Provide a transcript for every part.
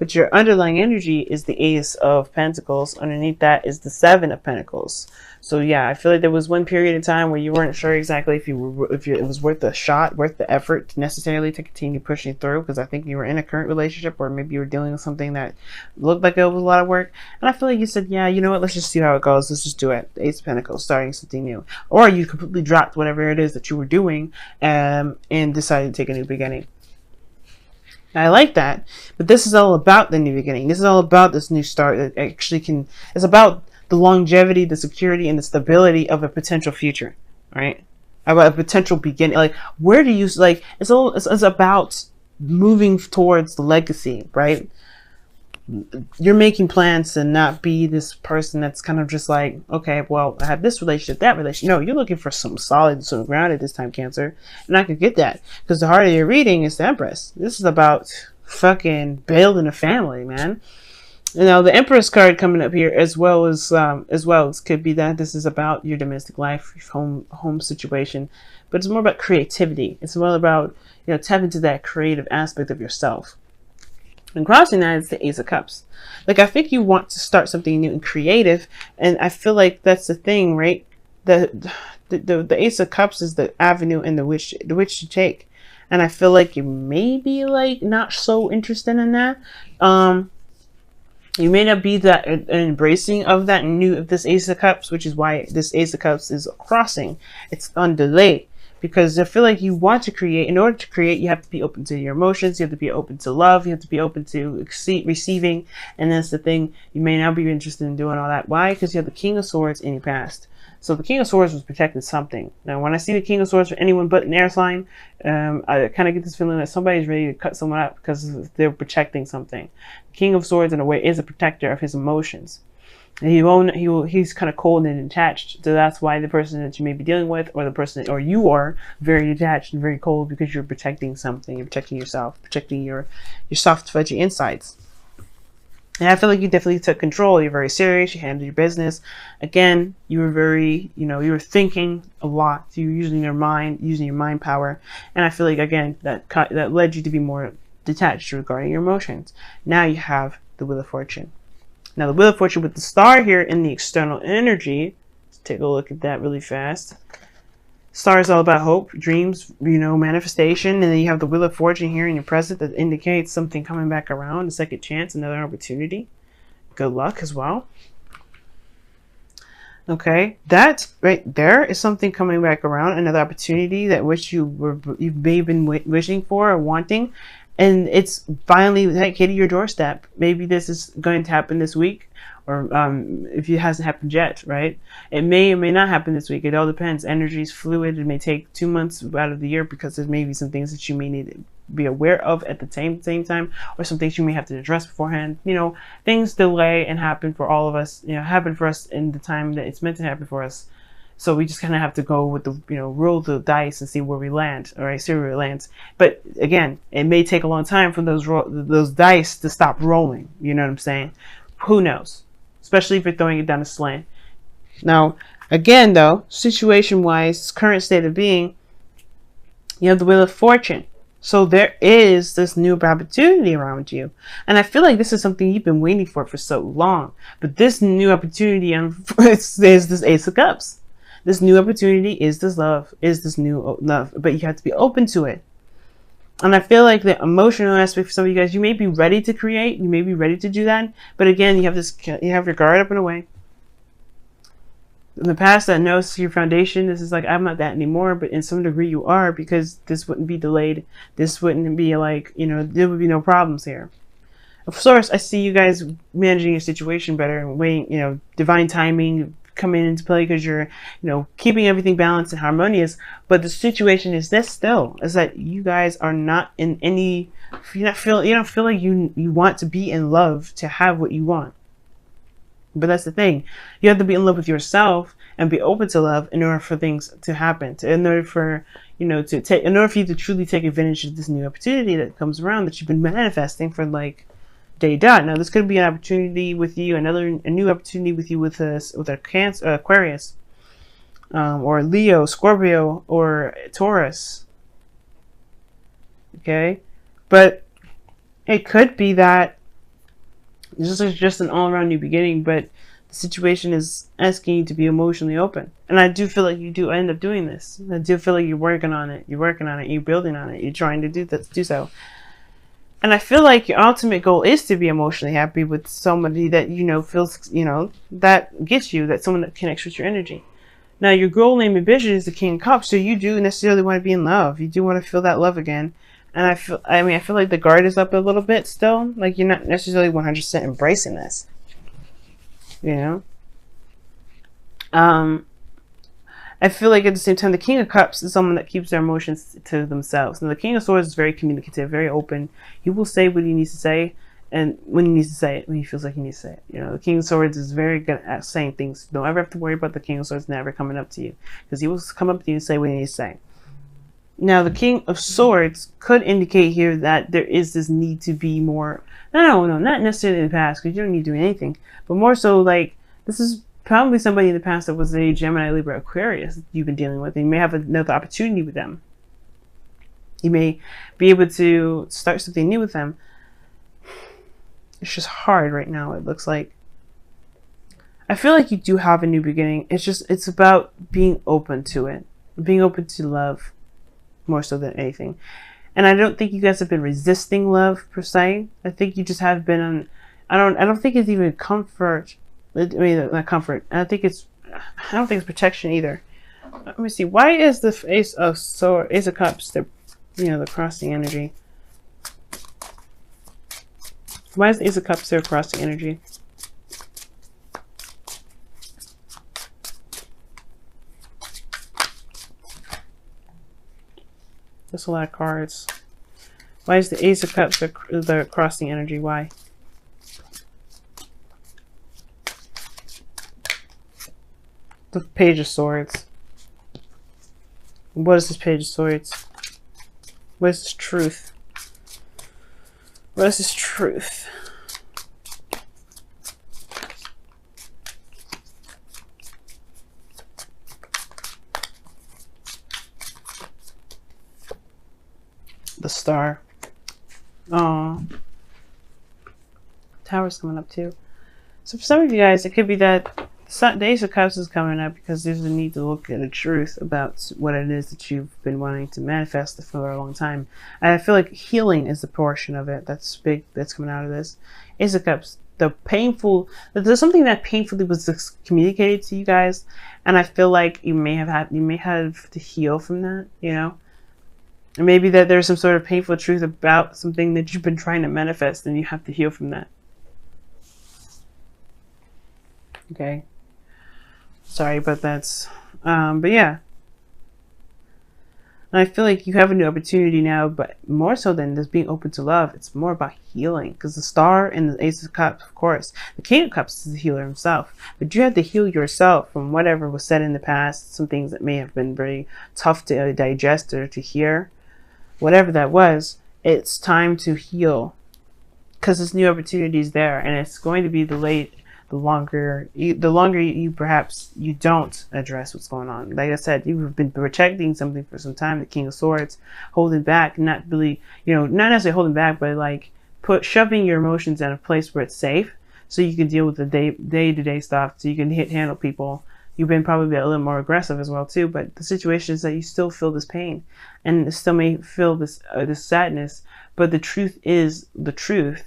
But your underlying energy is the Ace of Pentacles. Underneath that is the Seven of Pentacles. So yeah, I feel like there was one period of time where you weren't sure exactly if it was worth the shot, worth the effort necessarily to continue pushing through, because I think you were in a current relationship, or maybe you were dealing with something that looked like it was a lot of work. And I feel like you said, yeah, you know what, let's just see how it goes. Let's just do it. The Ace of Pentacles, starting something new. Or you completely dropped whatever it is that you were doing and decided to take a new beginning. I like that, but this is all about the new beginning. This is all about this new start that actually it's about the longevity, the security, and the stability of a potential future, right? About a potential beginning. Like, where do you, like, it's about moving towards the legacy, right? You're making plans to not be this person that's kind of just like, okay, well, I have this relationship, that relationship. No, you're looking for some solid, some grounded this time, Cancer. And I could get that, because the heart of your reading is the Empress. This is about fucking building a family, man. You know, the Empress card coming up here, as well as could be that this is about your domestic life, your home situation, but it's more about creativity. It's more about, you know, tap into that creative aspect of yourself. And crossing that is the Ace of Cups. Like, I think you want to start something new and creative, and I feel like that's the thing, right? The Ace of Cups is the avenue and the which to take, and I feel like you may be like not so interested in that. You may not be that embracing of that of this Ace of Cups, which is why this Ace of Cups is crossing. It's on delay. Because I feel like you want to create. In order to create, you have to be open to your emotions. You have to be open to love. You have to be open to receiving. And that's the thing. You may not be interested in doing all that. Why? Because you have the King of Swords in your past. So the King of Swords was protecting something. Now, when I see the King of Swords for anyone but an air sign, I kind of get this feeling that somebody's ready to cut someone up because they're protecting something. The King of Swords, in a way, is a protector of his emotions. He's kind of cold and detached, so that's why the person that you may be dealing with, or you are very detached and very cold, because you're protecting something. You're protecting yourself, protecting your soft, fudgy insides. And I feel like you definitely took control. You're very serious. You handled your business. Again, you were very, you were thinking a lot. You were using your mind power. And I feel like, again, that led you to be more detached regarding your emotions. Now you have the Wheel of Fortune. Now, the Wheel of Fortune with the star here in the external energy. Let's take a look at that really fast. Star is all about hope, dreams, manifestation. And then you have the Wheel of Fortune here in your present that indicates something coming back around, a second chance, another opportunity. Good luck as well. Okay, that right there is something coming back around, another opportunity that you may have been wishing for or wanting. And it's finally hitting your doorstep. Maybe this is going to happen this week, or if it hasn't happened yet, right? It may or may not happen this week. It all depends. Energy is fluid. It may take 2 months out of the year, because there may be some things that you may need to be aware of at the same time, or some things you may have to address beforehand. Things delay and happen for all of us. Happen for us in the time that it's meant to happen for us. So we just kind of have to go with the, roll the dice and see where we land. All right, see where it lands. But again, it may take a long time for those dice to stop rolling. You know what I'm saying? Who knows? Especially if you're throwing it down a slant. Now, again, though, situation-wise, current state of being, you have the Wheel of Fortune. So there is this new opportunity around you. And I feel like this is something you've been waiting for so long. But this new opportunity is this Ace of Cups. This new opportunity is this love, but you have to be open to it. And I feel like the emotional aspect for some of you guys, you may be ready to create, you may be ready to do that, but again, you have your guard up and away. In the past, that knows your foundation. This is like, I'm not that anymore, but in some degree you are, because this wouldn't be delayed. This wouldn't be like, there would be no problems here. Of course, I see you guys managing your situation better and weighing, divine timing coming into play, because you're keeping everything balanced and harmonious. But the situation is this still, is that you guys are not in any, you don't feel like you want to be in love to have what you want. But that's the thing, you have to be in love with yourself and be open to love in order for things to happen, in order for you to truly take advantage of this new opportunity that comes around, that you've been manifesting for like day dot. Now, this could be an opportunity with you, a new opportunity with you with a Cancer, Aquarius, or Leo, Scorpio, or Taurus. Okay, but it could be that It's just an all-around new beginning, but the situation is asking you to be emotionally open. And I do feel like you do end up doing this. I do feel like you're working on it. You're working on it. You're building on it. You're trying to do so. And I feel like your ultimate goal is to be emotionally happy with somebody that, feels, that gets you, that someone that connects with your energy. Now, your goal, name, and vision is the King of Cups, so you do necessarily want to be in love. You do want to feel that love again. And I feel like the guard is up a little bit still. Like, you're not necessarily 100% embracing this. You know? I feel like at the same time, the King of Cups is someone that keeps their emotions to themselves. And the King of Swords is very communicative, very open. He will say what he needs to say, and when he needs to say it, when he feels like he needs to say it. The King of Swords is very good at saying things. Don't ever have to worry about the King of Swords never coming up to you, because he will come up to you and say what he needs to say. Now, the King of Swords could indicate here that there is this need to be more. No, not necessarily in the past, because you don't need to do anything, but more so like this is probably somebody in the past that was a Gemini, Libra, Aquarius that you've been dealing with. And you may have another opportunity with them. You may be able to start something new with them. It's just hard right now, it looks like. I feel like you do have a new beginning. It's about being open to it. Being open to love more so than anything. And I don't think you guys have been resisting love per se. I think you just have been on, I don't think it's even comfort. I mean, not comfort. I don't think it's protection either. Let me see. Why is the Ace of Cups, the crossing energy? Why is the Ace of Cups there crossing energy? That's a lot of cards. Why is the Ace of Cups the crossing energy? Why? The Page of Swords. What is this Page of Swords? What is this truth? What is this truth? The Star. Oh, Tower's coming up too. So for some of you guys, it could be that the Ace of Cups is coming up because there's a need to look at the truth about what it is that you've been wanting to manifest for a long time. And I feel like healing is the portion of it that's big, that's coming out of this. Ace of Cups, there's something that painfully was communicated to you guys, and I feel like you may have to heal from that, And maybe that there's some sort of painful truth about something that you've been trying to manifest, and you have to heal from that. Okay. Sorry, but that's, but yeah. And I feel like you have a new opportunity now, but more so than just being open to love, it's more about healing. Because the Star and the Ace of Cups, of course, the King of Cups is the healer himself. But you have to heal yourself from whatever was said in the past, some things that may have been very tough to digest or to hear. Whatever that was, it's time to heal. Because this new opportunity is there, and it's going to be delayed. The longer you perhaps you don't address what's going on. Like I said, you've been protecting something for some time. The King of Swords, holding back, not really, not necessarily holding back, but like shoving your emotions in a place where it's safe, so you can deal with the day-to-day stuff, so you can handle people. You've been probably a little more aggressive as well too, but the situation is that you still feel this pain, and still may feel this sadness. But the truth is the truth.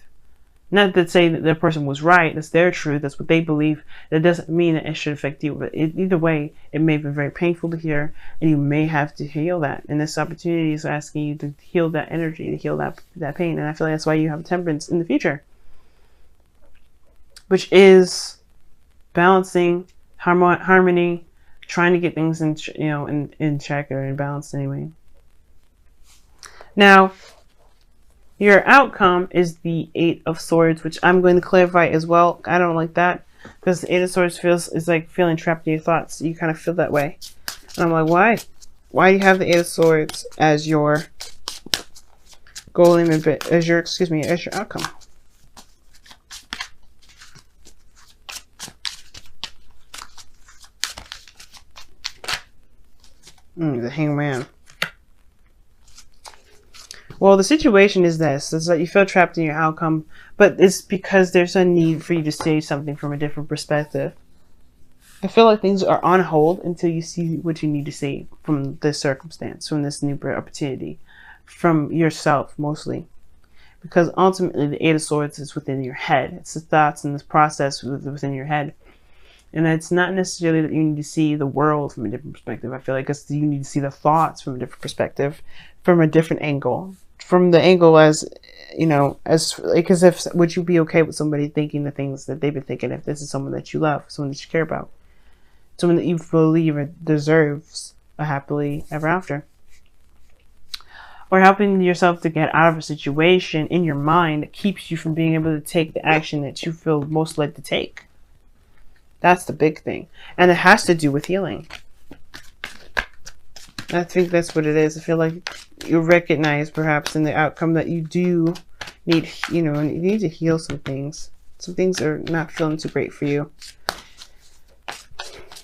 Not to say that the person was right, that's their truth, that's what they believe. That doesn't mean that it should affect you. But either way, it may be very painful to hear, and you may have to heal that. And this opportunity is asking you to heal that energy, to heal that pain. And I feel like that's why you have Temperance in the future, which is balancing, harmony, trying to get things in, in check or in balance anyway. Now, your outcome is the Eight of Swords, which I'm going to clarify as well. I don't like that because the Eight of Swords is like feeling trapped in your thoughts. You kind of feel that way. And I'm like, why? Why do you have the Eight of Swords as your goal as your outcome? The Hangman. Well, the situation is this: is that you feel trapped in your outcome, but it's because there's a need for you to see something from a different perspective. I feel like things are on hold until you see what you need to see from this circumstance, from this new opportunity, from yourself mostly. Because ultimately, the Eight of Swords is within your head. It's the thoughts and this process within your head. And it's not necessarily that you need to see the world from a different perspective. I feel like you need to see the thoughts from a different perspective, from a different angle. From the angle as, as like as if, would you be okay with somebody thinking the things that they've been thinking if this is someone that you love, someone that you care about, someone that you believe deserves a happily ever after? Or helping yourself to get out of a situation in your mind that keeps you from being able to take the action that you feel most led to take. That's the big thing. And it has to do with healing. I think that's what it is. I feel like you recognize perhaps in the outcome that you do need, you need to heal some things. Some things are not feeling too great for you.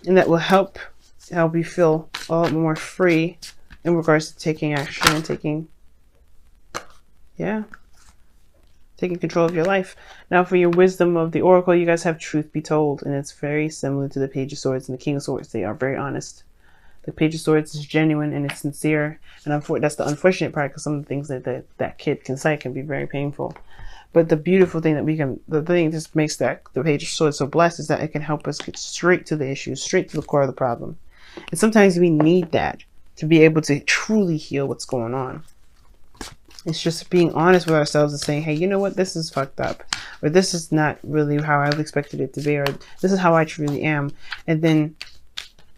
And that will help you feel a lot more free in regards to taking action and taking control of your life. Now, for your wisdom of the Oracle, you guys have Truth Be Told, and it's very similar to the Page of Swords and the King of Swords. They are very honest. The Page of Swords is genuine and it's sincere, and that's the unfortunate part, because some of the things that kid can say can be very painful. But the beautiful thing the thing that just makes the Page of Swords so blessed is that it can help us get straight to the issue, straight to the core of the problem. And sometimes we need that to be able to truly heal what's going on. It's just being honest with ourselves and saying, hey, you know what, this is fucked up, or this is not really how I expected it to be, or this is how I truly am, and then,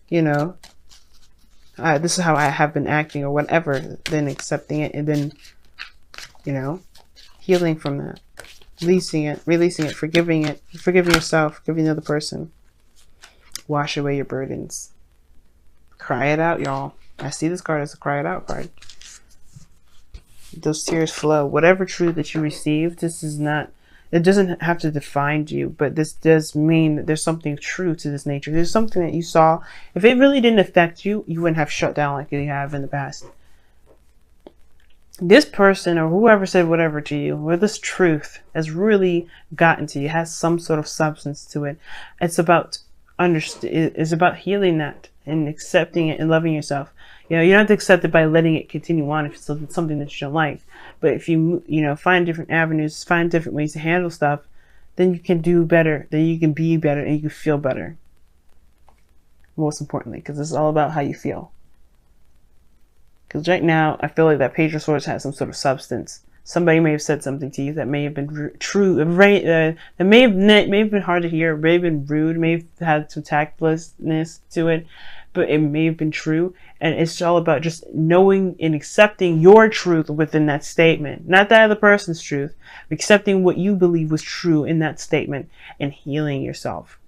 this is how I have been acting, or whatever, then accepting it, and then, healing from that, releasing it, forgiving yourself, forgiving the other person. Wash away your burdens. Cry it out, y'all. I see this card as a cry it out card. Those tears flow. Whatever truth that you receive, it doesn't have to define you, but this does mean that there's something true to this nature. There's something that you saw. If it really didn't affect you, you wouldn't have shut down like you have in the past. This person or whoever said whatever to you, or this truth has really gotten to you, has some sort of substance to it. It's about healing that and accepting it and loving yourself. You don't have to accept it by letting it continue on if it's something that you don't like. But if you, find different avenues, find different ways to handle stuff, then you can do better, then you can be better, and you can feel better. Most importantly, because it's all about how you feel. Because right now, I feel like that Page of Swords has some sort of substance. Somebody may have said something to you that may have been true, that may have been hard to hear, may have been rude, may have had some tactlessness to it, but it may have been true. And it's all about just knowing and accepting your truth within that statement. Not that other person's truth, but accepting what you believe was true in that statement and healing yourself.